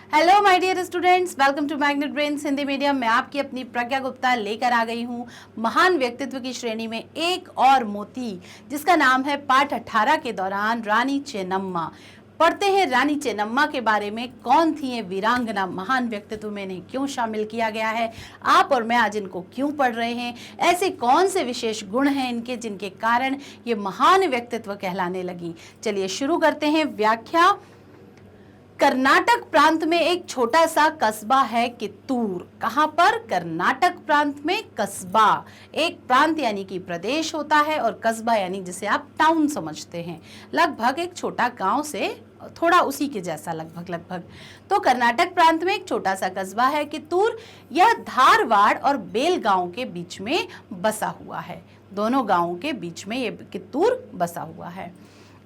Hello my dear students, welcome to Magnet Brains Hindi medium. मैं आपकी अपनी प्रज्ञा गुप्ता लेकर आ गई हूँ महान व्यक्तित्व की श्रेणी में एक और मोती, जिसका नाम है पाठ 18 के दौरान रानी चेन्नम्मा। पढ़ते हैं रानी चेन्नम्मा के बारे में, कौन थी ये वीरांगना, महान व्यक्तित्व में इन्हें क्यों शामिल किया गया है, आप और मैं आज इनको क्यों पढ़ रहे हैं, ऐसे कौन से विशेष गुण हैं इनके जिनके कारण ये महान व्यक्तित्व कहलाने लगी। चलिए शुरू करते हैं व्याख्या। कर्नाटक प्रांत में एक छोटा सा कस्बा है कित्तूर। कहां पर? कर्नाटक प्रांत में कस्बा। एक प्रांत यानी कि प्रदेश होता है और कस्बा यानी जिसे आप टाउन समझते हैं, लगभग एक छोटा गांव से थोड़ा उसी के जैसा लगभग। तो कर्नाटक प्रांत में एक छोटा सा कस्बा है कित्तूर। यह धारवाड़ और बेलगांव के बीच में बसा हुआ है। दोनों गांवों के बीच में ये कित्तूर बसा हुआ है।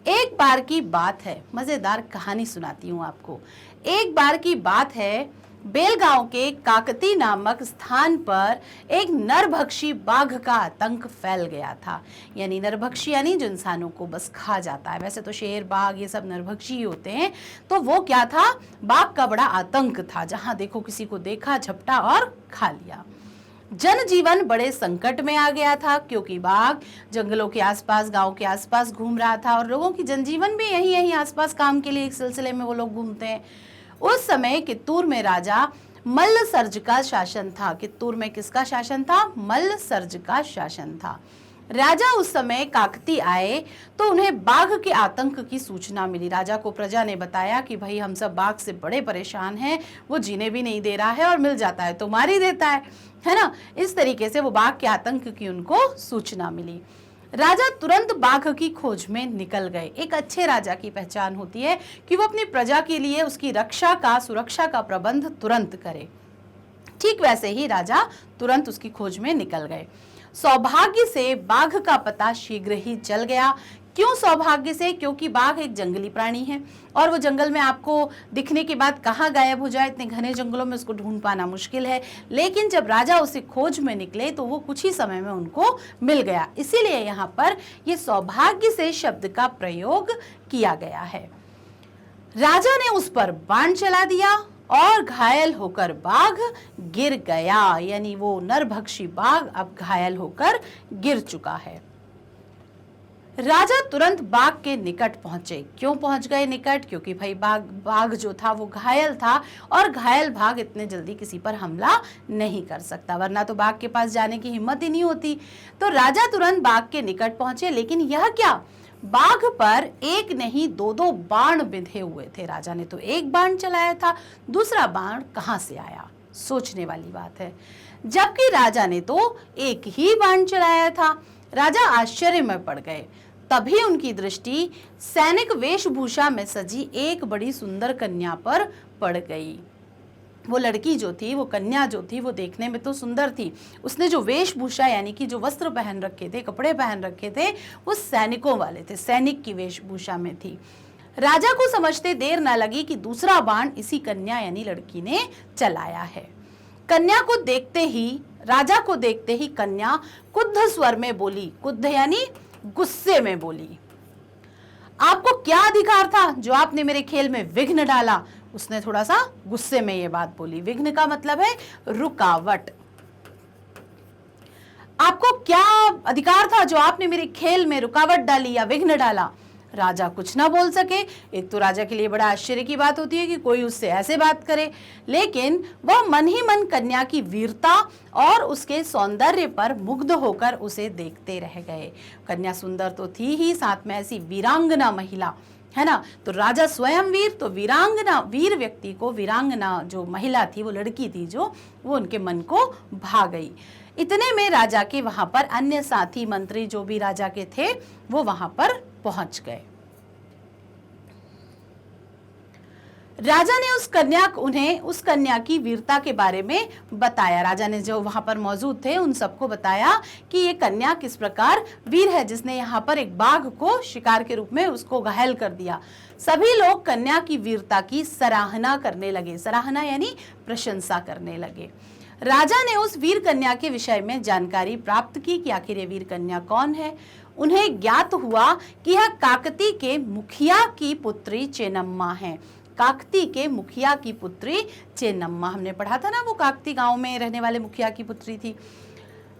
एक बार की बात है, मजेदार कहानी सुनाती हूँ आपको। एक बार की बात है, बेलगांव के काकती नामक स्थान पर एक नरभक्षी बाघ का आतंक फैल गया था। यानी नरभक्षी यानी जो इंसानों को बस खा जाता है। वैसे तो शेर, बाघ ये सब नरभक्षी ही होते हैं, तो वो क्या था, बाघ का बड़ा आतंक था। जहां देखो किसी को देखा, झपटा और खा लिया। जनजीवन बड़े संकट में आ गया था, क्योंकि बाघ जंगलों के आसपास, गांव के आसपास घूम रहा था और लोगों की जनजीवन भी यहीं आसपास काम के लिए एक सिलसिले में वो लोग घूमते हैं। उस समय कित्तूर में राजा मल्लसर्ज का शासन था। कित्तूर में किसका शासन था? मल्लसर्ज का शासन था। राजा उस समय काकती आए तो उन्हें बाघ के आतंक की सूचना मिली। राजा को प्रजा ने बताया कि भाई हम सब बाघ से बड़े परेशान हैं, वो जीने भी नहीं दे रहा है और मिल जाता है तो मार ही देता है ना। इस तरीके से वो बाघ के आतंक की उनको सूचना मिली। राजा तुरंत बाघ की खोज में निकल गए। एक अच्छे राजा की पहचान होती है कि वो अपनी प्रजा के लिए उसकी सुरक्षा का प्रबंध तुरंत करे। ठीक वैसे ही राजा तुरंत उसकी खोज में निकल गए। सौभाग्य से बाघ का पता शीघ्र ही चल गया। क्यों सौभाग्य से? क्योंकि बाघ एक जंगली प्राणी है और वो जंगल में आपको दिखने के बाद कहाँ गायब हो जाए, इतने घने जंगलों में उसको ढूंढ पाना मुश्किल है। लेकिन जब राजा उसे खोज में निकले तो वो कुछ ही समय में उनको मिल गया। इसीलिए यहाँ पर ये सौभाग्य से शब्द का प्रयोग किया गया है। राजा ने उस पर बाण चला दिया और घायल होकर बाघ गिर गया। यानी वो नरभक्षी बाघ अब घायल होकर गिर चुका है। राजा तुरंत बाघ के निकट पहुंचे। क्यों पहुंच गए निकट? क्योंकि भाई बाघ जो था वो घायल था और घायल बाघ इतने जल्दी किसी पर हमला नहीं कर सकता, वरना तो बाघ के पास जाने की हिम्मत ही नहीं होती। तो राजा तुरंत बाघ के निकट पहुंचे, लेकिन यह क्या, बाघ पर एक नहीं दो बाण बिंधे हुए थे। राजा ने तो एक बाण चलाया था, दूसरा बाण कहां से आया? सोचने वाली बात है। जबकि राजा ने तो एक ही बाण चलाया था। राजा आश्चर्य में पड़ गए। तभी उनकी दृष्टि सैनिक वेशभूषा में सजी एक बड़ी सुंदर कन्या पर पड़ गई। वो लड़की जो थी, वो कन्या जो थी, वो देखने में तो सुंदर थी। उसने जो वेशभूषा यानी कि जो वस्त्र पहन रखे थे, कपड़े पहन रखे थे, वो सैनिकों वाले थे, सैनिक की वेशभूषा में थी। राजा को समझते देर न लगी कि दूसरा बाण इसी कन्या यानी लड़की ने चलाया है। कन्या को देखते ही, राजा को देखते ही कन्या कुद्ध स्वर में बोली। कुद्ध यानी गुस्से में बोली, आपको क्या अधिकार था जो आपने मेरे खेल में विघ्न डाला? उसने थोड़ा सा गुस्से में ये बात बोली। विघ्न का मतलब है रुकावट। आपको क्या अधिकार था जो आपने मेरे खेल में रुकावट डाली या विघ्न डाला? राजा कुछ ना बोल सके। एक तो राजा के लिए बड़ा आश्चर्य की बात होती है कि कोई उससे ऐसे बात करे, लेकिन वह मन ही मन कन्या की वीरता और उसके सौंदर्य पर मुग्ध होकर उसे देखते रह गए। कन्या सुंदर तो थी ही, साथ में ऐसी वीरांगना महिला, है ना। तो राजा स्वयं वीर, तो वीरांगना, वीर व्यक्ति को वीरांगना जो महिला थी, वो लड़की थी जो, वो उनके मन को भा गई। इतने में राजा के वहां पर अन्य साथी मंत्री जो भी राजा के थे, वो वहां पर पहुंच गए। राजा ने उन्हें उस कन्या की वीरता के बारे में बताया। राजा ने जो वहां पर मौजूद थे उन सबको बताया कि ये कन्या किस प्रकार वीर है, जिसने यहाँ पर एक बाघ को शिकार के रूप में उसको घायल कर दिया। सभी लोग कन्या की वीरता की सराहना करने लगे। सराहना यानी प्रशंसा करने लगे। राजा ने उस वीर कन्या के विषय में जानकारी प्राप्त की कि आखिर ये वीर कन्या कौन है। उन्हें ज्ञात हुआ कि यह काकती के मुखिया की पुत्री चेन्नम्मा है। काकती के मुखिया की पुत्री चेन्नम्मा। हमने पढ़ा था ना, वो काकती गांव में रहने वाले मुखिया की पुत्री थी।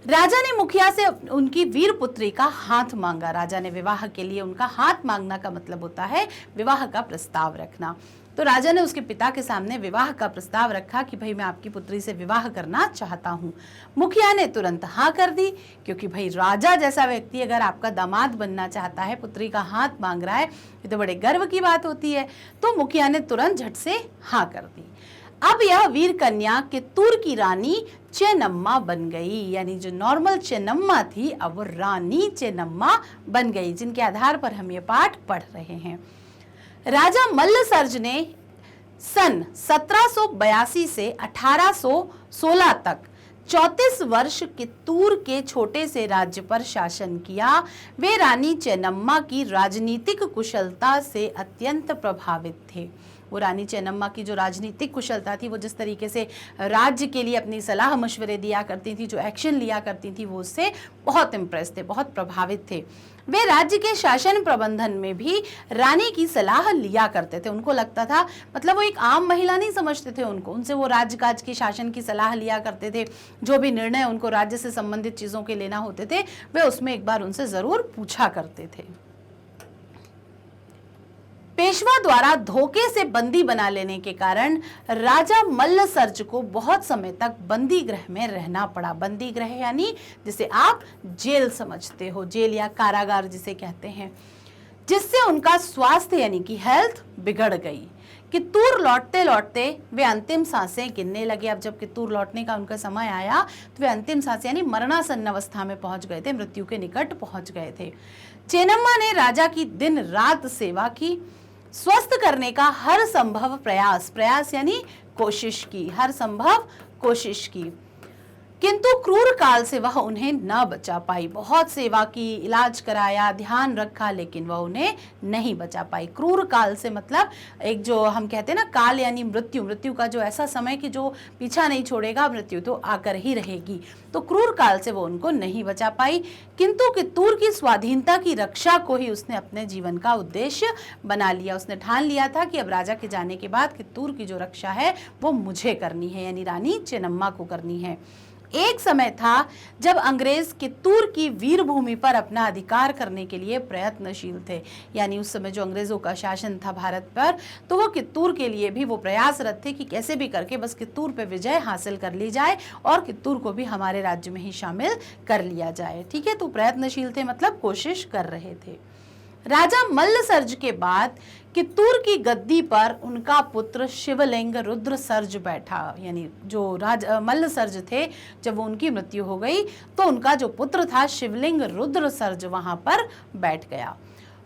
राजा ने मुखिया से उनकी वीर पुत्री का हाथ मांगा। राजा ने विवाह के लिए उनका हाथ मांगना का मतलब होता है विवाह का प्रस्ताव रखना। तो राजा ने उसके पिता के सामने विवाह का प्रस्ताव रखा कि भाई मैं आपकी पुत्री से विवाह करना चाहता हूँ। मुखिया ने तुरंत हाँ कर दी, क्योंकि भाई राजा जैसा व्यक्ति अगर आपका दामाद बनना चाहता है, पुत्री का हाथ मांग रहा है, ये तो बड़े गर्व की बात होती है। तो मुखिया ने तुरंत झट से हाँ कर दी। अब यह वीर कन्या कित्तूर की रानी चेन्नम्मा बन गई, यानी जो नॉर्मल चेन्नम्मा थी अब वो रानी चेन्नम्मा बन गई, जिनके आधार पर हम ये पाठ पढ़ रहे हैं। राजा मल्लसर्ज ने सन 1782 से 1816 तक 34 वर्ष कित्तूर के छोटे से राज्य पर शासन किया। वे रानी चेन्नम्मा की राजनीतिक कुशलता से अत्यंत प्रभावित थे। वो रानी चेन्नम्मा की जो राजनीतिक कुशलता थी, वो जिस तरीके से राज्य के लिए अपनी सलाह मशवरे दिया करती थी, जो एक्शन लिया करती थी, वो उससे बहुत इम्प्रेस थे, बहुत प्रभावित थे। वे राज्य के शासन प्रबंधन में भी रानी की सलाह लिया करते थे। उनको लगता था, मतलब वो एक आम महिला नहीं समझते थे उनको, उनसे वो राज्यकाज की शासन की सलाह लिया करते थे। जो भी निर्णय उनको राज्य से संबंधित चीजों के लेना होते थे, वे उसमें एक बार उनसे जरूर पूछा करते थे। पेशवा द्वारा धोखे से बंदी बना लेने के कारण राजा मल्लसर्ज को बहुत समय तक बंदी गृह में रहना पड़ा। बंदी गृह यानी जिसे आप जेल समझते हो, जेल या कारागार जिसे कहते हैं, जिससे उनका स्वास्थ्य यानी कि हेल्थ बिगड़ गई। कित्तूर लौटते लौटते वे अंतिम सांसें गिनने लगे। अब जब कित्तूर लौटने का उनका समय आया तो वे अंतिम सांसें यानी मरणासन्न अवस्था में पहुंच गए थे, मृत्यु के निकट पहुंच गए थे। चेन्नम्मा ने राजा की दिन रात सेवा की, स्वस्थ करने का हर संभव प्रयास यानी कोशिश की, हर संभव कोशिश की, किंतु क्रूर काल से वह उन्हें न बचा पाई। बहुत सेवा की, इलाज कराया, ध्यान रखा, लेकिन वह उन्हें नहीं बचा पाई। क्रूर काल से मतलब एक जो हम कहते हैं ना काल यानी मृत्यु, मृत्यु का जो ऐसा समय कि जो पीछा नहीं छोड़ेगा, मृत्यु तो आकर ही रहेगी। तो क्रूर काल से वो उनको नहीं बचा पाई, किंतु कित्तूर की स्वाधीनता की रक्षा को ही उसने अपने जीवन का उद्देश्य बना लिया। उसने ठान लिया था कि अब राजा के जाने के बाद कित्तूर की जो रक्षा है वो मुझे करनी है, यानी रानी चेन्नम्मा को करनी है। एक समय था जब अंग्रेज कित्तूर की वीर भूमि पर अपना अधिकार करने के लिए प्रयत्नशील थे, यानी उस समय जो अंग्रेजों का शासन था भारत पर, तो वो कित्तूर के लिए भी वो प्रयासरत थे कि कैसे भी करके बस कित्तूर पे विजय हासिल कर ली जाए और कित्तूर को भी हमारे राज्य में ही शामिल कर लिया जाए। ठीक है, तो प्रयत्नशील थे मतलब कोशिश कर रहे थे। राजा मल्लसर्ज के बाद कित्तूर की गद्दी पर उनका पुत्र शिवलिंग रुद्रसर्ज बैठा, यानी जो मल्लसर्ज थे, जब वो उनकी मृत्यु हो गई तो उनका जो पुत्र था शिवलिंग रुद्रसर्ज वहां पर बैठ गया।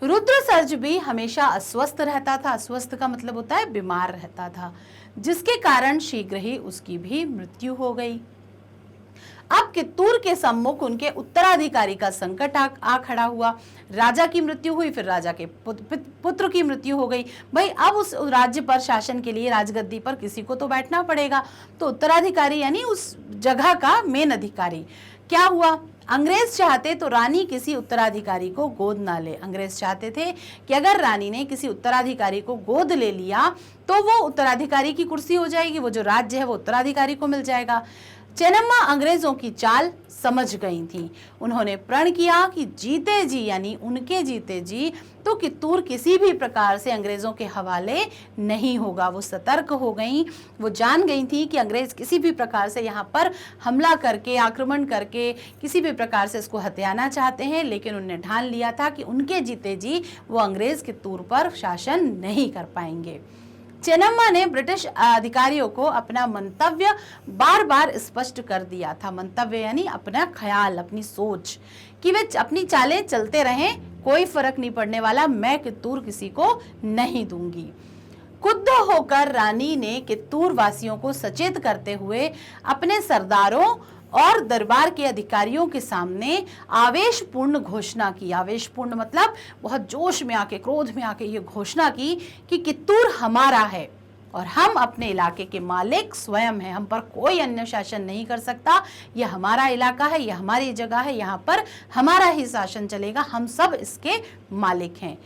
रुद्रसर्ज भी हमेशा अस्वस्थ रहता था। अस्वस्थ का मतलब होता है बीमार रहता था, जिसके कारण शीघ्र ही उसकी भी मृत्यु हो गई। अब कित्तूर के सम्मुख उनके उत्तराधिकारी का संकट आ खड़ा हुआ। राजा की मृत्यु हुई, फिर राजा के पुत्र की मृत्यु हो गई। भाई अब उस राज्य पर शासन के लिए राजगद्दी पर किसी को तो बैठना पड़ेगा। तो उत्तराधिकारी यानी उस जगह का मेन अधिकारी। क्या हुआ, अंग्रेज चाहते तो रानी किसी उत्तराधिकारी को गोद ना ले। अंग्रेज चाहते थे कि अगर रानी ने किसी उत्तराधिकारी को गोद ले लिया तो वो उत्तराधिकारी की कुर्सी हो जाएगी, वो जो राज्य है वो उत्तराधिकारी को मिल जाएगा। चेन्नम्मा अंग्रेजों की चाल समझ गई थी। उन्होंने प्रण किया कि जीते जी यानी उनके जीते जी तो कित्तूर किसी भी प्रकार से अंग्रेजों के हवाले नहीं होगा। वो सतर्क हो गई, वो जान गई थी कि अंग्रेज किसी भी प्रकार से यहाँ पर हमला करके, आक्रमण करके किसी भी प्रकार से इसको हथियाना चाहते हैं, लेकिन उन्होंने ठान लिया था कि उनके जीते जी वो अंग्रेज कित्तूर पर शासन नहीं कर पाएंगे। चेन्नम्मा ने ब्रिटिश अधिकारियों को अपना मंतव्य बार बार स्पष्ट कर दिया था। मंतव्य यानी अपना ख्याल, अपनी सोच, कि वे अपनी चालें चलते रहें, कोई फर्क नहीं पड़ने वाला, मैं कित्तूर किसी को नहीं दूंगी। क्रुद्ध होकर रानी ने कित्तूर वासियों को सचेत करते हुए अपने सरदारों और दरबार के अधिकारियों के सामने आवेशपूर्ण घोषणा की। आवेशपूर्ण मतलब बहुत जोश में आके, क्रोध में आके ये घोषणा की कि कित्तूर हमारा है और हम अपने इलाके के मालिक स्वयं हैं, हम पर कोई अन्य शासन नहीं कर सकता। यह हमारा इलाका है, यह हमारी जगह है, यहाँ पर हमारा ही शासन चलेगा, हम सब इसके मालिक हैं।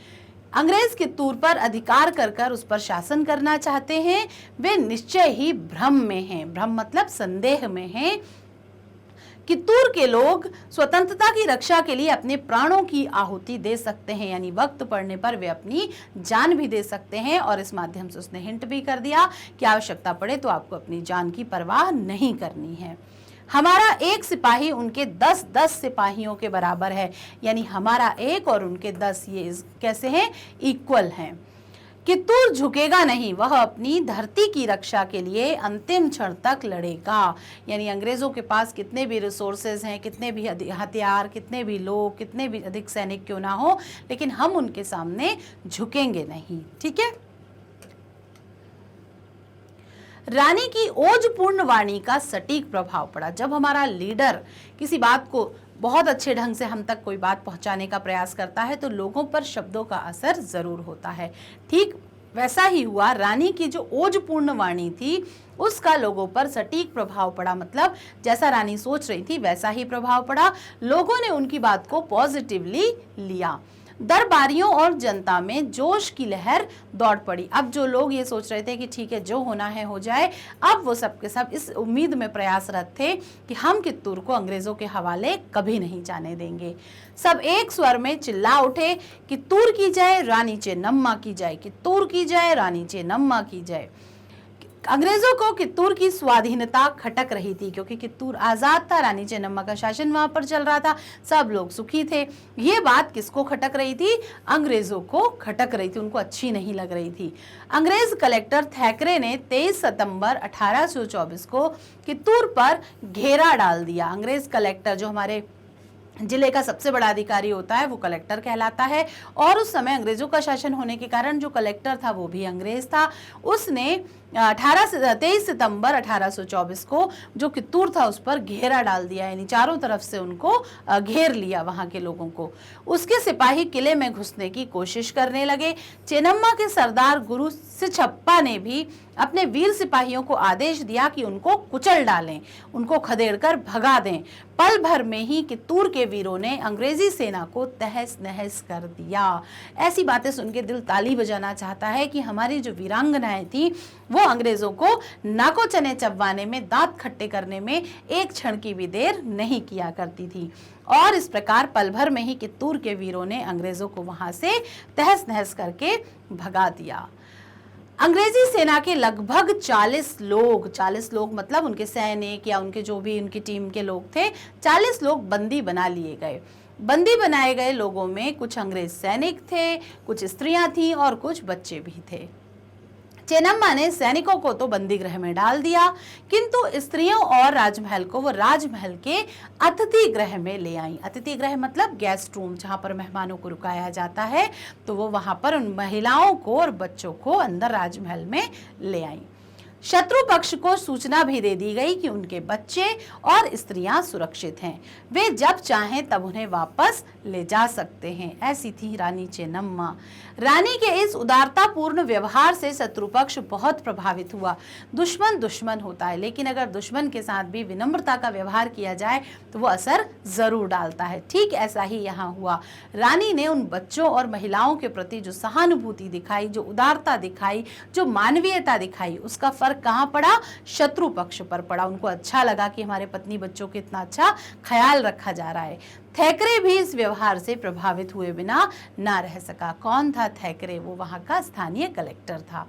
अंग्रेज कित्तूर पर अधिकार कर कर उस पर शासन करना चाहते हैं, वे निश्चय ही भ्रम में हैं। भ्रम मतलब संदेह में हैं। कित्तूर के लोग स्वतंत्रता की रक्षा के लिए अपने प्राणों की आहुति दे सकते हैं, यानी वक्त पड़ने पर वे अपनी जान भी दे सकते हैं। और इस माध्यम से उसने हिंट भी कर दिया कि आवश्यकता पड़े तो आपको अपनी जान की परवाह नहीं करनी है। हमारा एक सिपाही उनके 10-10 सिपाहियों के बराबर है, यानी हमारा एक और उनके 10 ये कैसे हैं, इक्वल हैं। कित्तूर झुकेगा नहीं, वह अपनी धरती की रक्षा के लिए अंतिम क्षण तक लड़ेगा। यानी अंग्रेजों के पास कितने भी रिसोर्सेज हैं, कितने भी हथियार, कितने भी लोग, कितने भी अधिक सैनिक क्यों ना हो, लेकिन हम उनके सामने झुकेंगे नहीं। ठीक है। रानी की ओजपूर्ण वाणी का सटीक प्रभाव पड़ा। जब हमारा लीडर किसी बात को बहुत अच्छे ढंग से हम तक कोई बात पहुंचाने का प्रयास करता है तो लोगों पर शब्दों का असर जरूर होता है। ठीक वैसा ही हुआ। रानी की जो ओजपूर्ण वाणी थी उसका लोगों पर सटीक प्रभाव पड़ा, मतलब जैसा रानी सोच रही थी वैसा ही प्रभाव पड़ा। लोगों ने उनकी बात को पॉजिटिवली लिया। दरबारियों और जनता में जोश की लहर दौड़ पड़ी। अब जो लोग ये सोच रहे थे कि ठीक है जो होना है हो जाए, अब वो सब के सब इस उम्मीद में प्रयासरत थे कि हम कित्तूर को अंग्रेजों के हवाले कभी नहीं जाने देंगे। सब एक स्वर में चिल्ला उठे, कित्तूर की जय, रानी चेन्नम्मा की जय, कित्तूर की जय, रानी चेन्नम्मा की जय। अंग्रेजों को कित्तूर की स्वाधीनता खटक रही थी, क्योंकि कित्तूर आजाद था, रानी चेन्नम्मा का शासन वहां पर चल रहा था, सब लोग सुखी थे। ये बात किसको खटक रही थी? अंग्रेजों को खटक रही थी, उनको अच्छी नहीं लग रही थी। अंग्रेज कलेक्टर थैकरे ने 23 सितंबर 1824 को कित्तूर पर घेरा डाल दिया। अंग्रेज कलेक्टर जो हमारे जिले का सबसे बड़ा अधिकारी होता है वो कलेक्टर कहलाता है, और उस समय अंग्रेजों का शासन होने के कारण जो कलेक्टर था वो भी अंग्रेज था। उसने 23 सितंबर 1824 को जो कित्तूर था उस पर घेरा डाल दिया, यानी चारों तरफ से उनको घेर लिया वहां के लोगों को। उसके सिपाही किले में घुसने की कोशिश करने लगे। चेन्नम्मा के सरदार गुरु सिछप्पा ने भी अपने वीर सिपाहियों को आदेश दिया कि उनको कुचल डालें, उनको खदेड़कर भगा दें। पल भर में ही कित्तूर के वीरों ने अंग्रेजी सेना को तहस नहस कर दिया। ऐसी बातें सुन के दिल ताली बजाना चाहता है कि हमारी जो वीरांगनाएं थी वो अंग्रेजों को नाको चने चबवाने में, दांत खट्टे करने में एक क्षण की भी देर नहीं किया करती थी। और इस प्रकार पल भर में ही कित्तूर के वीरों ने अंग्रेजों को वहां से तहस नहस करके भगा दिया। अंग्रेजी सेना के लगभग 40 लोग मतलब उनके सैनिक या उनके जो भी उनकी टीम के लोग थे, 40 लोग बंदी बना लिए गए। बंदी बनाए गए लोगों में कुछ अंग्रेज सैनिक थे, कुछ स्त्रियां थीं और कुछ बच्चे भी थे। चेन्नम्मा ने सैनिकों को तो बंदी गृह में डाल दिया, किंतु स्त्रियों और राजमहल को वो राजमहल के अतिथि गृह में ले आई। अतिथि गृह मतलब गेस्ट रूम, जहां पर मेहमानों को रुकाया जाता है, तो वो वहां पर उन महिलाओं को और बच्चों को अंदर राजमहल में ले आई। शत्रु पक्ष को सूचना भी दे दी गई कि उनके बच्चे और स्त्रियां सुरक्षित हैं, वे जब चाहें तब उन्हें वापस ले जा सकते हैं। ऐसी थी रानी चेन्नम्मा। रानी के इस उदारतापूर्ण व्यवहार से शत्रु पक्ष बहुत प्रभावित हुआ। दुश्मन होता है, लेकिन अगर दुश्मन के साथ भी विनम्रता का व्यवहार किया जाए तो वो असर जरूर डालता है। ठीक ऐसा ही यहाँ हुआ। रानी ने उन बच्चों और महिलाओं के प्रति जो सहानुभूति दिखाई, जो उदारता दिखाई, जो मानवीयता दिखाई, उसका फर्क कहाँ पड़ा? शत्रु पक्ष पर पड़ा। उनको अच्छा लगा कि हमारे पत्नी बच्चों के इतना अच्छा ख्याल रखा जा रहा है। थैकरे भी इस व्यवहार से प्रभावित हुए बिना ना रह सका। कौन था थैकरे? वो वहां का स्थानीय कलेक्टर था।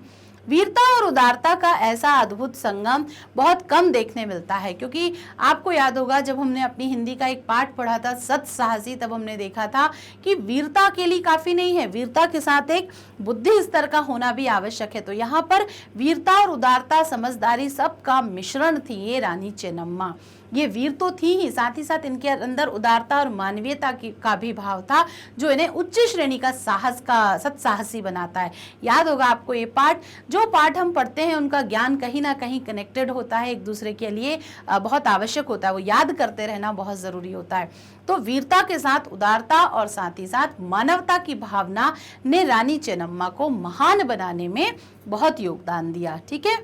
वीरता और उदारता का ऐसा अद्भुत संगम बहुत कम देखने मिलता है, क्योंकि आपको याद होगा जब हमने अपनी हिंदी का एक पाठ पढ़ा था सत साहसी, तब हमने देखा था कि वीरता के लिए काफी नहीं है, वीरता के साथ एक बुद्धि स्तर का होना भी आवश्यक है। तो यहाँ पर वीरता और उदारता, समझदारी सबका मिश्रण थी ये रानी चेन्नम्मा। ये वीर तो थी ही, साथ ही साथ इनके अंदर उदारता और मानवीयता का भी भाव था, जो इन्हें उच्च श्रेणी का साहस का सत्साहसी बनाता है। याद होगा आपको ये पाठ, जो पाठ हम पढ़ते हैं उनका ज्ञान कहीं ना कहीं कनेक्टेड होता है, एक दूसरे के लिए बहुत आवश्यक होता है, वो याद करते रहना बहुत जरूरी होता है। तो वीरता के साथ उदारता और साथ ही साथ मानवता की भावना ने रानी चेन्नम्मा को महान बनाने में बहुत योगदान दिया। ठीक है।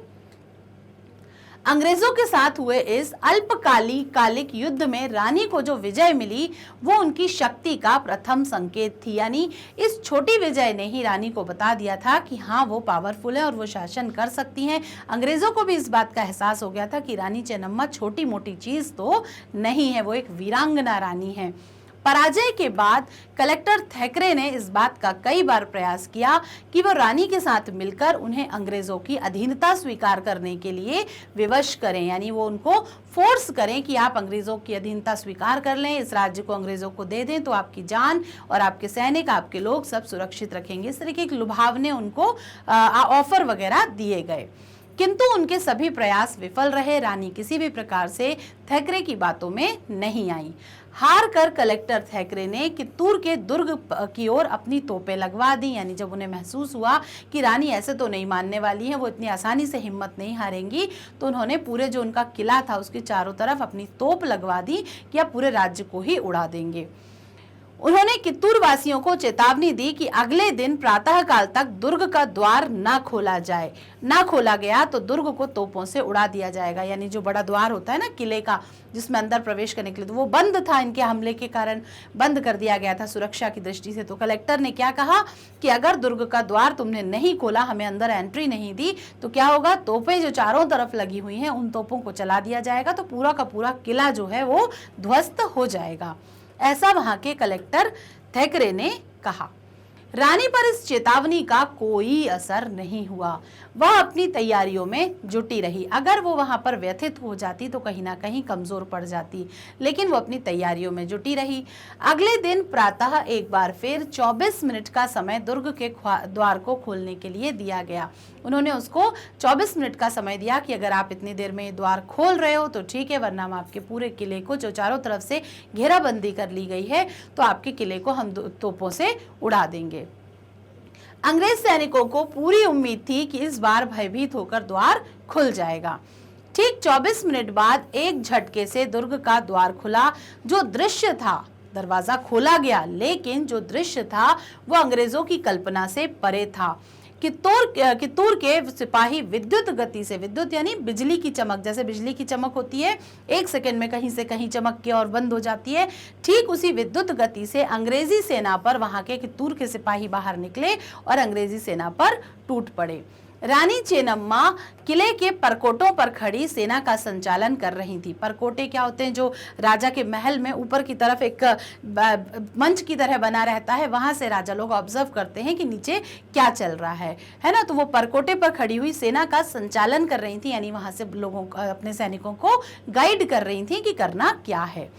अंग्रेजों के साथ हुए इस अल्पकालिक युद्ध में रानी को जो विजय मिली वो उनकी शक्ति का प्रथम संकेत थी। यानी इस छोटी विजय ने ही रानी को बता दिया था कि हाँ, वो पावरफुल है और वो शासन कर सकती हैं। अंग्रेजों को भी इस बात का एहसास हो गया था कि रानी चेन्नम्मा छोटी मोटी चीज तो नहीं है, वो एक वीरांगना रानी है। पराजय के बाद कलेक्टर थैकरे ने इस बात का कई बार प्रयास किया कि वो रानी के साथ मिलकर उन्हें अंग्रेजों की अधीनता स्वीकार करने के लिए विवश करें, यानी वो उनको फोर्स करें कि आप अंग्रेजों की अधीनता स्वीकार कर लें, इस राज्य को अंग्रेजों को दे दें तो आपकी जान और आपके सैनिक, आपके लोग सब सुरक्षित रखेंगे। इस तरीके के लुभावने उनको ऑफर वगैरह दिए गए, किंतु उनके सभी प्रयास विफल रहे। रानी किसी भी प्रकार से थैकरे की बातों में नहीं आई। हार कर कलेक्टर थैकरे ने कित्तूर के दुर्ग की ओर अपनी तोपें लगवा दी। यानी जब उन्हें महसूस हुआ कि रानी ऐसे तो नहीं मानने वाली है, वो इतनी आसानी से हिम्मत नहीं हारेंगी, तो उन्होंने पूरे जो उनका किला था उसके चारों तरफ अपनी तोप लगवा दी कि अब पूरे राज्य को ही उड़ा देंगे। उन्होंने कित्तूर वासियों को चेतावनी दी कि अगले दिन प्रातः काल तक दुर्ग का द्वार न खोला जाए। ना खोला गया तो दुर्ग को तोपों से उड़ा दिया जाएगा। यानी जो बड़ा द्वार होता है ना किले का, जिसमें अंदर प्रवेश करने के लिए, तो वो बंद था, इनके हमले के कारण बंद कर दिया गया था सुरक्षा की दृष्टि से। तो कलेक्टर ने क्या कहा कि अगर दुर्ग का द्वार तुमने नहीं खोला, हमें अंदर एंट्री नहीं दी, तो क्या होगा, तोपें जो चारों तरफ लगी हुई हैं उन तोपों को चला दिया जाएगा, तो पूरा का पूरा किला जो है वो ध्वस्त हो जाएगा। ऐसा वहां के कलेक्टर थैकरे ने कहा। रानी पर इस चेतावनी का कोई असर नहीं हुआ। वह अपनी तैयारियों में जुटी रही। अगर वो वहां पर व्यथित हो जाती तो कहीं ना कहीं कमजोर पड़ जाती, लेकिन वो अपनी तैयारियों में जुटी रही। अगले दिन प्रातः एक बार फिर 24 मिनट का समय दुर्ग के द्वार को खोलने के लिए दिया गया। उन्होंने उसको 24 मिनट का समय दिया कि अगर आप इतनी देर में द्वार खोल रहे हो तो ठीक है, वरना हम आपके पूरे किले को, जो चारों तरफ से घेराबंदी कर ली गई है, तो आपके किले को हम तोपों से उड़ा देंगे। अंग्रेज सैनिकों को पूरी उम्मीद थी कि इस बार भयभीत होकर द्वार खुल जाएगा। ठीक 24 मिनट बाद एक झटके से दुर्ग का द्वार खुला। जो दृश्य था, दरवाजा खोला गया, लेकिन जो दृश्य था वो अंग्रेजों की कल्पना से परे था। कित्तूर के सिपाही विद्युत गति से, विद्युत यानी बिजली की चमक, जैसे बिजली की चमक होती है, एक सेकंड में कहीं से कहीं चमक के और बंद हो जाती है, ठीक उसी विद्युत गति से अंग्रेजी सेना पर वहां के कित्तूर के सिपाही बाहर निकले और अंग्रेजी सेना पर टूट पड़े। रानी चेन्नम्मा किले के परकोटों पर खड़ी सेना का संचालन कर रही थी। परकोटे क्या होते हैं, जो राजा के महल में ऊपर की तरफ एक मंच की तरह बना रहता है, वहां से राजा लोग ऑब्जर्व करते हैं कि नीचे क्या चल रहा है ना। तो वो परकोटे पर खड़ी हुई सेना का संचालन कर रही थी, यानी वहां से लोगों को, अपने सैनिकों को गाइड कर रही थी कि करना क्या है।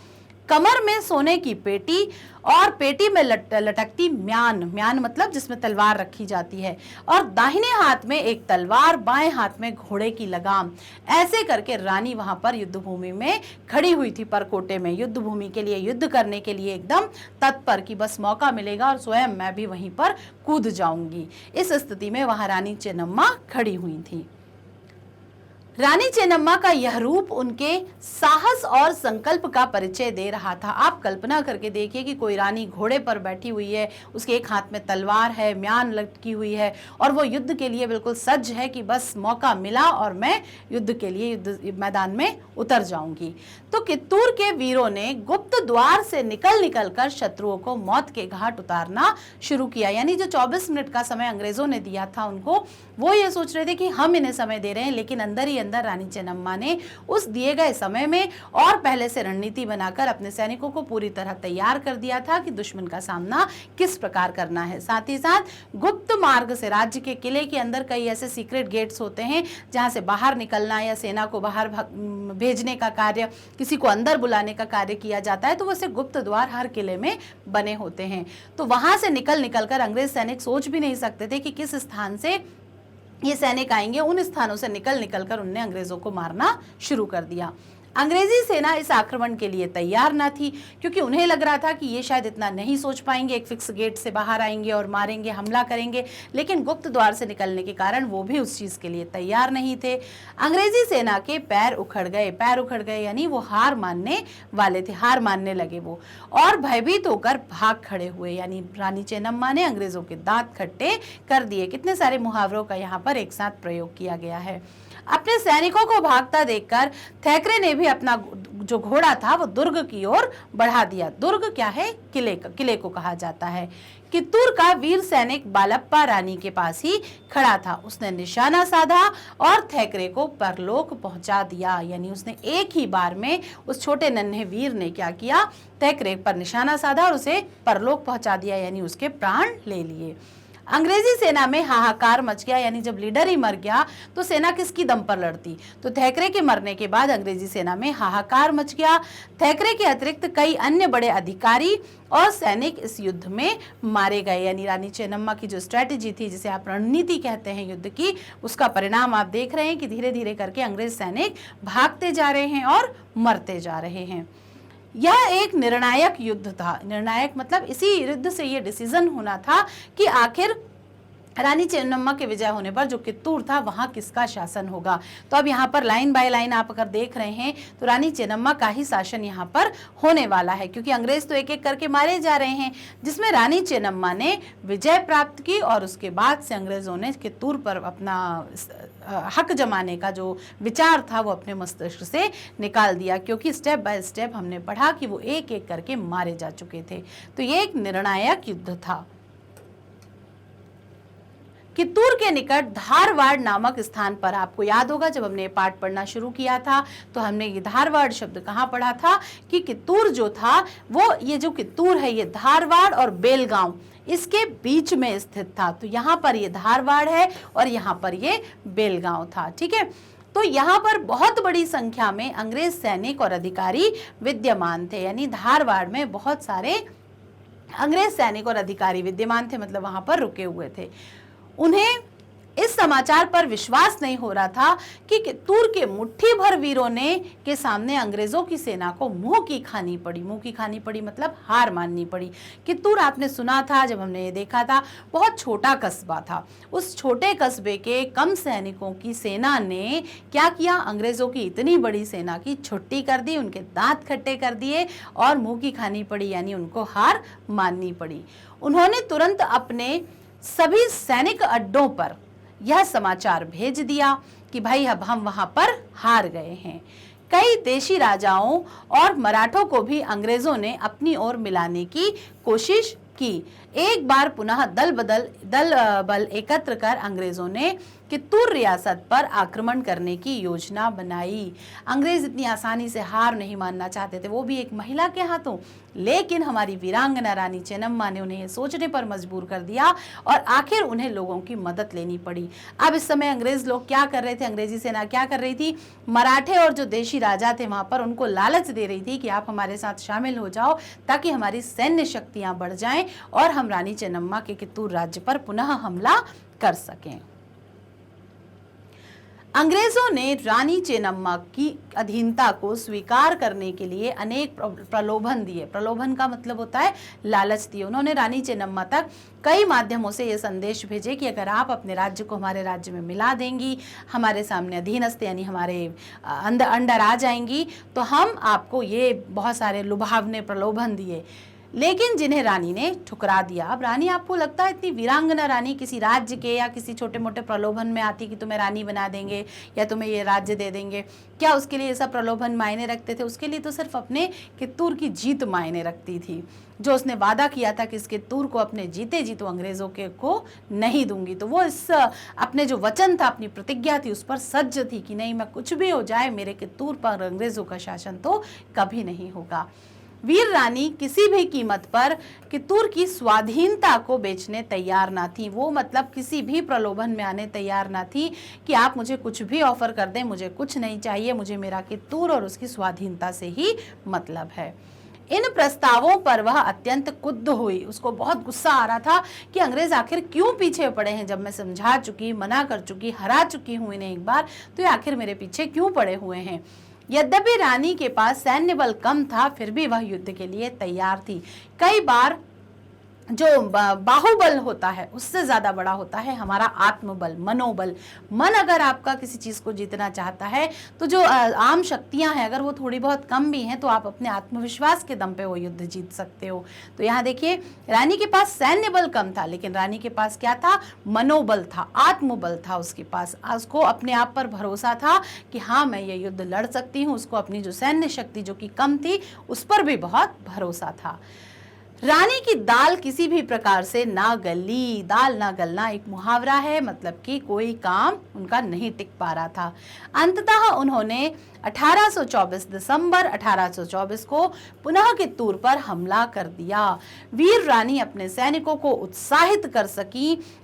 कमर में सोने की पेटी और पेटी में लटकती म्यान मतलब जिसमें तलवार रखी जाती है, और दाहिने हाथ में एक तलवार, बाएं हाथ में घोड़े की लगाम। ऐसे करके रानी वहां पर युद्ध भूमि में खड़ी हुई थी, परकोटे में, युद्ध भूमि के लिए, युद्ध करने के लिए एकदम तत्पर कि बस मौका मिलेगा और स्वयं मैं भी वहीं पर कूद जाऊंगी। इस स्थिति में वहां रानी चेन्नम्मा खड़ी हुई थी। रानी चेन्नम्मा का यह रूप उनके साहस और संकल्प का परिचय दे रहा था। आप कल्पना करके देखिए कि कोई रानी घोड़े पर बैठी हुई है, उसके एक हाथ में तलवार है, म्यान लटकी हुई है, और वो युद्ध के लिए बिल्कुल सज्ज है कि बस मौका मिला और मैं युद्ध के लिए युद्ध मैदान में उतर जाऊंगी। तो कित्तूर के वीरों ने गुप्त द्वार से निकल कर शत्रुओं को मौत के घाट उतारना शुरू किया। यानी जो 24 मिनट का समय अंग्रेजों ने दिया था उनको, वो ये सोच रहे थे कि हम इन्हें समय दे रहे हैं, लेकिन अंदर ही अंदर रानी चेन्नम्मा ने उस दिए गए समय में और पहले से रणनीति बनाकर अपने सैनिकों को पूरी तरह तैयार कर दिया था कि दुश्मन का सामना किस प्रकार करना है। साथ ही साथ गुप्त मार्ग से, राज्य के किले के अंदर कई ऐसे सीक्रेट गेट्स होते हैं जहां से बाहर निकलना या सेना को बाहर भेजने का कार्य, किसी को अंदर बुलाने का कार्य किया जाता है, तो वैसे गुप्त द्वार हर किले में बने होते हैं। तो वहां से निकल कर अंग्रेज सैनिक सोच भी नहीं सकते थे कि किस स्थान से ये सैनिक आएंगे। उन स्थानों से निकल कर उनने अंग्रेजों को मारना शुरू कर दिया। अंग्रेजी सेना इस आक्रमण के लिए तैयार ना थी, क्योंकि उन्हें लग रहा था कि ये शायद इतना नहीं सोच पाएंगे, एक फिक्स गेट से बाहर आएंगे और मारेंगे, हमला करेंगे, लेकिन गुप्त द्वार से निकलने के कारण वो भी उस चीज के लिए तैयार नहीं थे। अंग्रेजी सेना के पैर उखड़ गए, यानी वो हार मानने वाले थे, हार मानने लगे वो, और भयभीत होकर भाग खड़े हुए। यानी रानी चेन्नम्मा ने अंग्रेजों के दांत खट्टे कर दिए। कितने सारे मुहावरों का यहाँ पर एक साथ प्रयोग किया गया है। अपने सैनिकों को भागता देखकर थैकरे ने भी अपना जो घोड़ा था वो दुर्ग की ओर बढ़ा दिया। दुर्ग क्या है? किले को कहा जाता है। कित्तूर का वीर सैनिक बालप्पा रानी के पास ही खड़ा था। उसने निशाना साधा और थैकरे को परलोक पहुंचा दिया। यानी उसने एक ही बार में उस छोटे नन्हे वीर ने क्या किया? थैकरे पर निशाना साधा और उसे परलोक पहुंचा दिया, यानी उसके प्राण ले लिए। अंग्रेजी सेना में हाहाकार मच गया। यानी जब लीडर ही मर गया तो सेना किसकी दम पर लड़ती? तो थैकरे के मरने के बाद अंग्रेजी सेना में हाहाकार मच गया। थैकरे के अतिरिक्त कई अन्य बड़े अधिकारी और सैनिक इस युद्ध में मारे गए। यानी रानी चेन्नम्मा की जो स्ट्रेटेजी थी, जिसे आप रणनीति कहते हैं युद्ध की, उसका परिणाम आप देख रहे हैं कि धीरे धीरे करके अंग्रेज सैनिक भागते जा रहे हैं और मरते जा रहे हैं। यह एक निर्णायक युद्ध था। निर्णायक मतलब इसी युद्ध से यह डिसीजन होना था कि आखिर रानी चेन्नम्मा के विजय होने पर जो कित्तूर था वहां किसका शासन होगा। तो अब यहाँ पर लाइन बाय लाइन आप अगर देख रहे हैं तो रानी चेन्नम्मा का ही शासन यहाँ पर होने वाला है, क्योंकि अंग्रेज तो एक एक करके मारे जा रहे हैं, जिसमें रानी चेन्नम्मा ने विजय प्राप्त की और उसके बाद से अंग्रेजों ने कित्तूर पर अपना हक जमाने का जो विचार था वो अपने मस्तिष्क से निकाल दिया, क्योंकि स्टेप बाय स्टेप हमने पढ़ा कि वो एक एक करके मारे जा चुके थे। तो ये एक निर्णायक युद्ध था। कित्तूर के निकट धारवाड़ नामक स्थान पर, आपको याद होगा जब हमने पाठ पढ़ना शुरू किया था तो हमने ये धारवाड़ शब्द कहाँ पढ़ा था कि कित्तूर जो था वो, ये जो कित्तूर है ये धारवाड़ और बेलगांव इसके बीच में स्थित था। तो यहाँ पर ये धारवाड़ है और यहाँ पर ये बेलगांव था। ठीक है, तो यहाँ पर बहुत बड़ी संख्या में अंग्रेज सैनिक और अधिकारी विद्यमान थे। यानी धारवाड़ में बहुत सारे अंग्रेज सैनिक और अधिकारी विद्यमान थे, मतलब वहां पर रुके हुए थे। उन्हें इस समाचार पर विश्वास नहीं हो रहा था कि कित्तूर के मुट्ठी भर वीरों ने के सामने अंग्रेजों की सेना को मुंह की खानी पड़ी। मुंह की खानी पड़ी मतलब हार माननी पड़ी। कित्तूर आपने सुना था, जब हमने ये देखा था, बहुत छोटा कस्बा था। उस छोटे कस्बे के कम सैनिकों की सेना ने क्या किया? अंग्रेजों की इतनी बड़ी सेना की छुट्टी कर दी, उनके दांत खट्टे कर दिए और मुंह की खानी पड़ी, यानी उनको हार माननी पड़ी। उन्होंने तुरंत अपने सभी सैनिक अड्डों पर यह समाचार भेज दिया कि भाई अब हम वहां पर हार गए हैं। कई देशी राजाओं और मराठों को भी अंग्रेजों ने अपनी ओर मिलाने की कोशिश की। एक बार पुनः दल बल एकत्र कर अंग्रेजों ने कित्तूर रियासत पर आक्रमण करने की योजना बनाई। अंग्रेज इतनी आसानी से हार नहीं मानना चाहते थे, वो भी एक महिला के हाथों, लेकिन हमारी वीरांगना रानी चेन्नम्मा ने उन्हें सोचने पर मजबूर कर दिया और आखिर उन्हें लोगों की मदद लेनी पड़ी। अब इस समय अंग्रेज लोग क्या कर रहे थे? अंग्रेजी सेना क्या कर रही थी? मराठे और जो देशी राजा थे वहां पर उनको लालच दे रही थी कि आप हमारे साथ शामिल हो जाओ ताकि हमारी सैन्य शक्तियां बढ़ जाएं और हम रानी चेन्नम्मा के कित्तूर राज्य पर पुनः हमला कर सकें। अंग्रेजों ने रानी चेन्नम्मा की अधीनता को स्वीकार करने के लिए अनेक प्रलोभन दिए। प्रलोभन का मतलब होता है लालच दिए। उन्होंने रानी चेन्नम्मा तक कई माध्यमों से ये संदेश भेजे कि अगर आप अपने राज्य को हमारे राज्य में मिला देंगी, हमारे सामने अधीनस्थ यानी हमारे अंडर आ जाएंगी, तो हम आपको ये बहुत सारे लुभावने प्रलोभन दिए, लेकिन जिन्हें रानी ने ठुकरा दिया। अब रानी, आपको लगता है इतनी वीरांगना रानी किसी राज्य के या किसी छोटे मोटे प्रलोभन में आती कि तुम्हें रानी बना देंगे या तुम्हें ये राज्य दे देंगे? क्या उसके लिए ये सब प्रलोभन मायने रखते थे? उसके लिए तो सिर्फ अपने कित्तूर की जीत मायने रखती थी। जो उसने वादा किया था कि इस कित्तूर को अपने जीते जी तो अंग्रेजों के को नहीं दूंगी, तो वो इस अपने जो वचन था, अपनी प्रतिज्ञा थी, उस पर सज्ज थी कि नहीं, मैं कुछ भी हो जाए मेरे कित्तूर पर अंग्रेजों का शासन तो कभी नहीं होगा। वीर रानी किसी भी कीमत पर कित्तूर की स्वाधीनता को बेचने तैयार ना थी। वो मतलब किसी भी प्रलोभन में आने तैयार ना थी कि आप मुझे कुछ भी ऑफर कर दें, मुझे कुछ नहीं चाहिए, मुझे मेरा कित्तूर और उसकी स्वाधीनता से ही मतलब है। इन प्रस्तावों पर वह अत्यंत क्रुद्ध हुई। उसको बहुत गुस्सा आ रहा था कि अंग्रेज आखिर क्यों पीछे पड़े हैं? जब मैं समझा चुकी, मना कर चुकी, हरा चुकी हूं इन्हें एक बार, तो ये आखिर मेरे पीछे क्यों पड़े हुए हैं? यद्यपि रानी के पास सैन्य बल कम था, फिर भी वह युद्ध के लिए तैयार थी। कई बार जो बाहुबल होता है उससे ज्यादा बड़ा होता है हमारा आत्मबल, मनोबल। मन अगर आपका किसी चीज को जीतना चाहता है तो जो आम शक्तियां हैं अगर वो थोड़ी बहुत कम भी हैं तो आप अपने आत्मविश्वास के दम पे वो युद्ध जीत सकते हो। तो यहाँ देखिए रानी के पास सैन्य बल कम था, लेकिन रानी के पास क्या था? मनोबल था, आत्मबल था उसके पास। उसको अपने आप पर भरोसा था कि हाँ मैं ये युद्ध लड़ सकती हूँ। उसको अपनी जो सैन्य शक्ति जो कि कम थी उस पर भी बहुत भरोसा था। रानी की दाल किसी भी प्रकार से ना गली। दाल ना गलना एक मुहावरा है, मतलब कि कोई काम उनका नहीं टिक पा रहा था। अंततः उन्होंने 1824 दिसंबर 1824 को पुनः कित्तूर पर हमला कर दिया। वीर रानी अपने सैनिकों को उत्साहित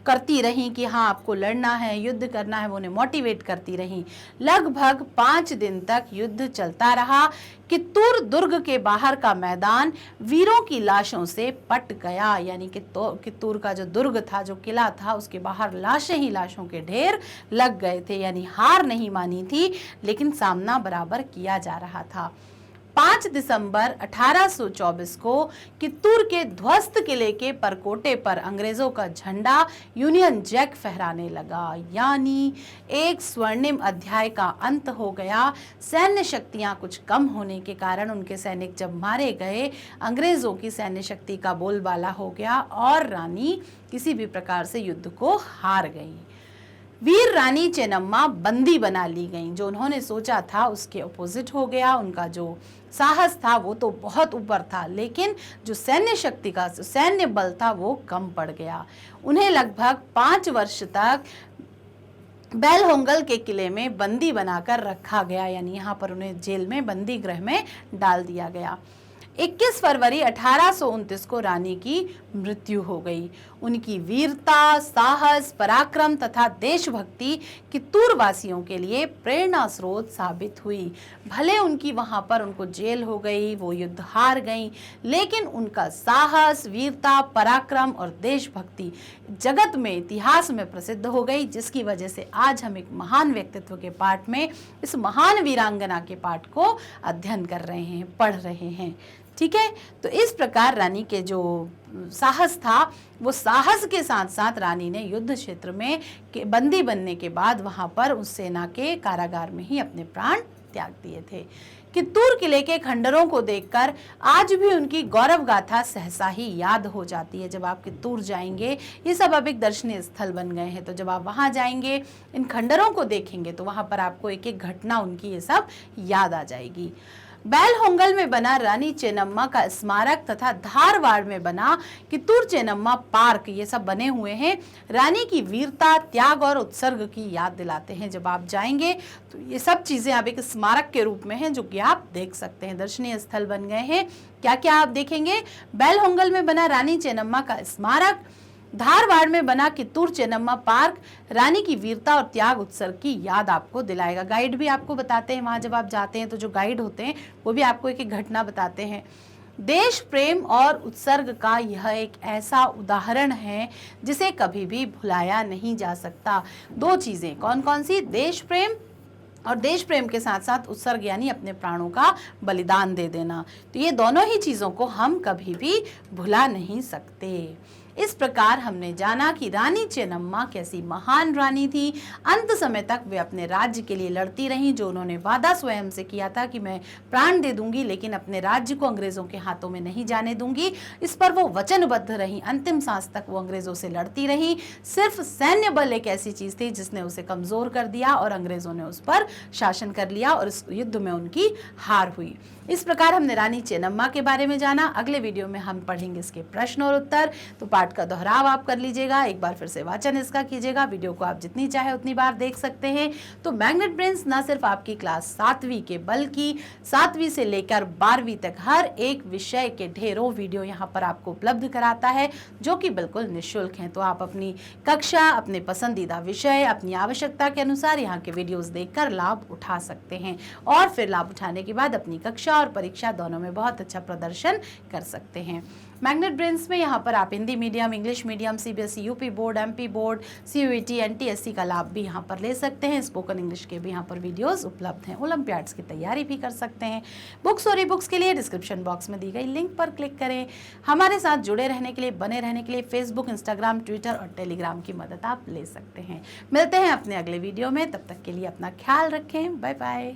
करती रही कि हाँ आपको लड़ना है, युद्ध करना है, वो उन्हें मोटिवेट करती रही। लगभग 5 दिन तक युद्ध चलता रहा। कित्तूर दुर्ग के बाहर का मैदान वीरों की लाशों से पट गया, यानी कि कित्तूर का जो दुर्ग था, जो किला था, उसके बाहर लाशें ही लाशों के ढेर लग गए थे। यानी हार नहीं मानी थी, लेकिन सामना बराबर किया जा रहा था। 5 दिसंबर 1824 को कित्तूर के ध्वस्त किले के परकोटे पर अंग्रेजों का झंडा यूनियन जैक फहराने लगा, यानी एक स्वर्णिम अध्याय का अंत हो गया। सैन्य शक्तियां कुछ कम होने के कारण उनके सैनिक जब मारे गए, अंग्रेजों की सैन्य शक्ति का बोलबाला हो गया और रानी किसी भी प्रकार से युद्ध को हार गई। वीर रानी चेन्नम्मा बंदी बना ली गई। जो उन्होंने सोचा था उसके अपोजिट हो गया। उनका जो साहस था वो तो बहुत ऊपर था, लेकिन जो सैन्य शक्ति का सैन्य बल था वो कम पड़ गया। उन्हें लगभग 5 वर्ष तक बेलहोंगल के किले में बंदी बनाकर रखा गया, यानी यहाँ पर उन्हें जेल में बंदी गृह में डाल दिया गया। 21 फरवरी 1829 को रानी की मृत्यु हो गई। उनकी वीरता, साहस, पराक्रम तथा देशभक्ति कित्तूर वासियों के लिए प्रेरणा स्रोत साबित हुई। भले उनकी वहां पर उनको जेल हो गई, वो युद्ध हार गई, लेकिन उनका साहस, वीरता, पराक्रम और देशभक्ति जगत में, इतिहास में प्रसिद्ध हो गई, जिसकी वजह से आज हम एक महान व्यक्तित्व के पाठ में इस महान वीरांगना के पाठ को अध्ययन कर रहे हैं, पढ़ रहे हैं। ठीक है, तो इस प्रकार रानी के जो साहस था, वो साहस के साथ साथ रानी ने युद्ध क्षेत्र में बंदी बनने के बाद वहां पर उस सेना के कारागार में ही अपने प्राण त्याग दिए थे। कित्तूर किले के खंडरों को देखकर आज भी उनकी गौरव गाथा सहसा ही याद हो जाती है। जब आप कित्तूर जाएंगे, ये सब अब एक दर्शनीय स्थल बन गए हैं, तो जब आप वहां जाएंगे, इन खंडरों को देखेंगे, तो वहां पर आपको एक एक घटना उनकी ये सब याद आ जाएगी। बेलहोंगल में बना रानी चेन्नम्मा का स्मारक तथा धारवाड़ में बना कित्तूर चेन्नम्मा पार्क, ये सब बने हुए हैं, रानी की वीरता, त्याग और उत्सर्ग की याद दिलाते हैं। जब आप जाएंगे तो ये सब चीजें आप एक स्मारक के रूप में हैं जो कि आप देख सकते हैं, दर्शनीय स्थल बन गए हैं। क्या क्या आप देखेंगे? बेलहोंगल में बना रानी चेन्नम्मा का स्मारक, धारवाड़ में बना कित्तूर चेन्नम्मा पार्क रानी की वीरता और त्याग उत्सर्ग की याद आपको दिलाएगा। गाइड भी आपको बताते हैं, वहां जब आप जाते हैं तो जो गाइड होते हैं वो भी आपको एक एक घटना बताते हैं। देश प्रेम और उत्सर्ग का यह एक ऐसा उदाहरण है जिसे कभी भी भुलाया नहीं जा सकता। 2 चीजें कौन कौन सी? देश प्रेम, और देश प्रेम के साथ साथ उत्सर्ग, यानी अपने प्राणों का बलिदान दे देना। तो ये दोनों ही चीजों को हम कभी भी भुला नहीं सकते। इस प्रकार हमने जाना कि रानी चेन्नम्मा कैसी महान रानी थी। अंत समय तक वे अपने राज्य के लिए लड़ती रहीं। जो उन्होंने वादा स्वयं से किया था कि मैं प्राण दे दूंगी, लेकिन अपने राज्य को अंग्रेजों के हाथों में नहीं जाने दूंगी, इस पर वो वचनबद्ध रही। अंतिम सांस तक वो अंग्रेजों से लड़ती रही। सिर्फ सैन्य बल एक ऐसी चीज थी जिसने उसे कमजोर कर दिया और अंग्रेजों ने उस पर शासन कर लिया और इस युद्ध में उनकी हार हुई। इस प्रकार हमने रानी चेन्नम्मा के बारे में जाना। अगले वीडियो में हम पढ़ेंगे इसके प्रश्न और उत्तर। तो पाठ का दोहराव आप कर लीजिएगा, एक बार फिर से वाचन इसका कीजिएगा। वीडियो को आप जितनी चाहे उतनी बार देख सकते हैं। तो मैग्नेट ब्रेन्स न सिर्फ आपकी क्लास 7वीं के, बल्कि 7वीं से लेकर 12वीं तक हर एक विषय के ढेरों वीडियो यहाँ पर आपको उपलब्ध कराता है, जो कि बिल्कुल निःशुल्क हैं। तो आप अपनी कक्षा, अपने पसंदीदा विषय, अपनी आवश्यकता के अनुसार यहाँ के वीडियोस देखकर लाभ उठा सकते हैं और फिर लाभ उठाने के बाद अपनी कक्षा और परीक्षा दोनों में बहुत अच्छा प्रदर्शन कर सकते हैं। मैग्नेट ब्रेन्स में यहाँ पर आप Hindi medium, English medium, CBSE, UP board, MP board, CUET, NTSC का लाभ भी यहाँ पर ले सकते हैं। स्पोकन इंग्लिश के भी यहाँ पर वीडियोस उपलब्ध हैं। ओलंपियाड्स की तैयारी भी कर सकते हैं। बुक्स और ई बुक्स के लिए डिस्क्रिप्शन बॉक्स में दी गई लिंक पर क्लिक करें। हमारे साथ जुड़े रहने के लिए, बने रहने के लिए फेसबुक, इंस्टाग्राम, ट्विटर और टेलीग्राम की मदद आप ले सकते हैं। मिलते हैं अपने अगले वीडियो में, तब तक के लिए अपना ख्याल रखें। Bye bye.